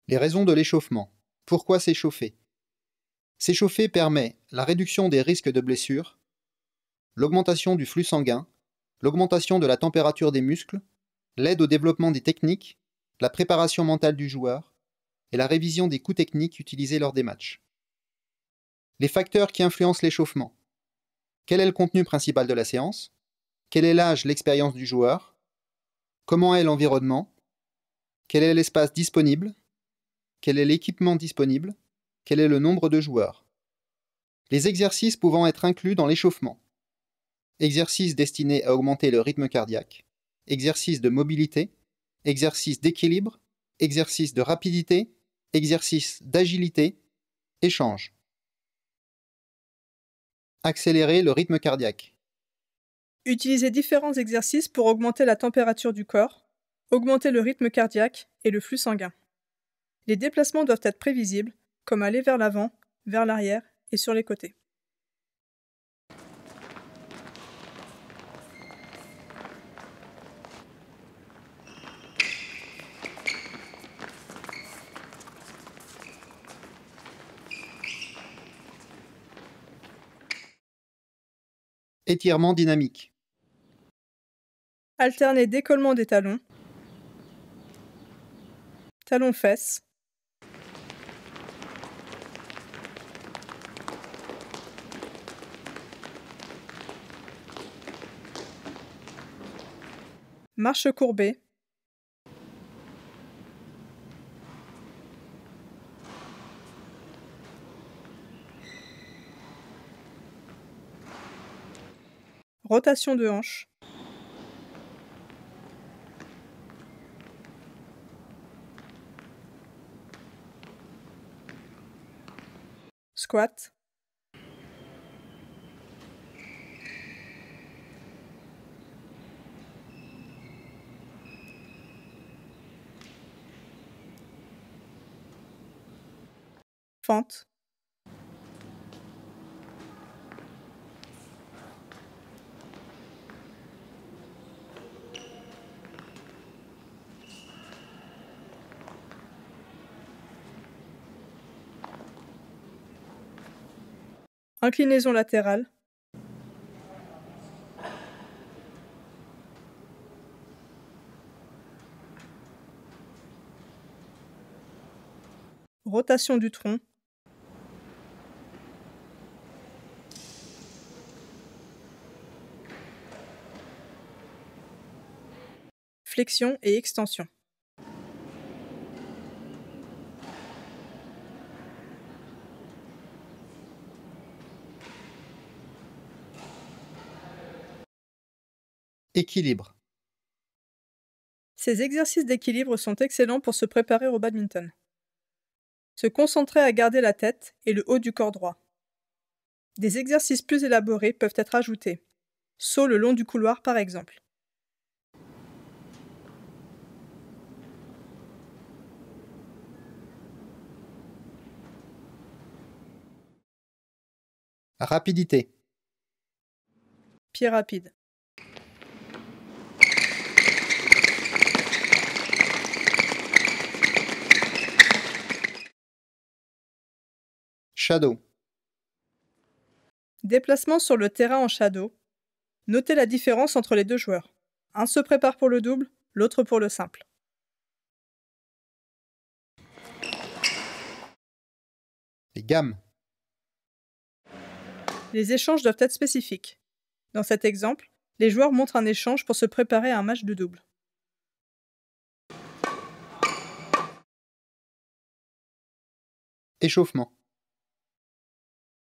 Les raisons de l'échauffement. Pourquoi s'échauffer? S'échauffer permet la réduction des risques de blessures, l'augmentation du flux sanguin, l'augmentation de la température des muscles, l'aide au développement des techniques, la préparation mentale du joueur et la révision des coups techniques utilisés lors des matchs. Les facteurs qui influencent l'échauffement. Quel est le contenu principal de la séance? Quel est l'âge, l'expérience du joueur? Comment est l'environnement? Quel est l'espace disponible? Quel est l'équipement disponible? Quel est le nombre de joueurs? Les exercices pouvant être inclus dans l'échauffement. Exercices destinés à augmenter le rythme cardiaque, exercices de mobilité, exercices d'équilibre, exercices de rapidité, exercices d'agilité, échange. Accélérer le rythme cardiaque. Utilisez différents exercices pour augmenter la température du corps, augmenter le rythme cardiaque et le flux sanguin. Les déplacements doivent être prévisibles, comme aller vers l'avant, vers l'arrière et sur les côtés. Étirement dynamique. Alternez décollement des talons, talons-fesses, marche courbée, rotation de hanche, squat, fente, inclinaison latérale, rotation du tronc, flexion et extension. Équilibre. Ces exercices d'équilibre sont excellents pour se préparer au badminton. Se concentrer à garder la tête et le haut du corps droit. Des exercices plus élaborés peuvent être ajoutés. Saut le long du couloir par exemple. Rapidité. Pied rapide. Shadow. Déplacement sur le terrain en shadow. Notez la différence entre les deux joueurs. Un se prépare pour le double, l'autre pour le simple. Les gammes. Les échanges doivent être spécifiques. Dans cet exemple, les joueurs montrent un échange pour se préparer à un match de double. Échauffement.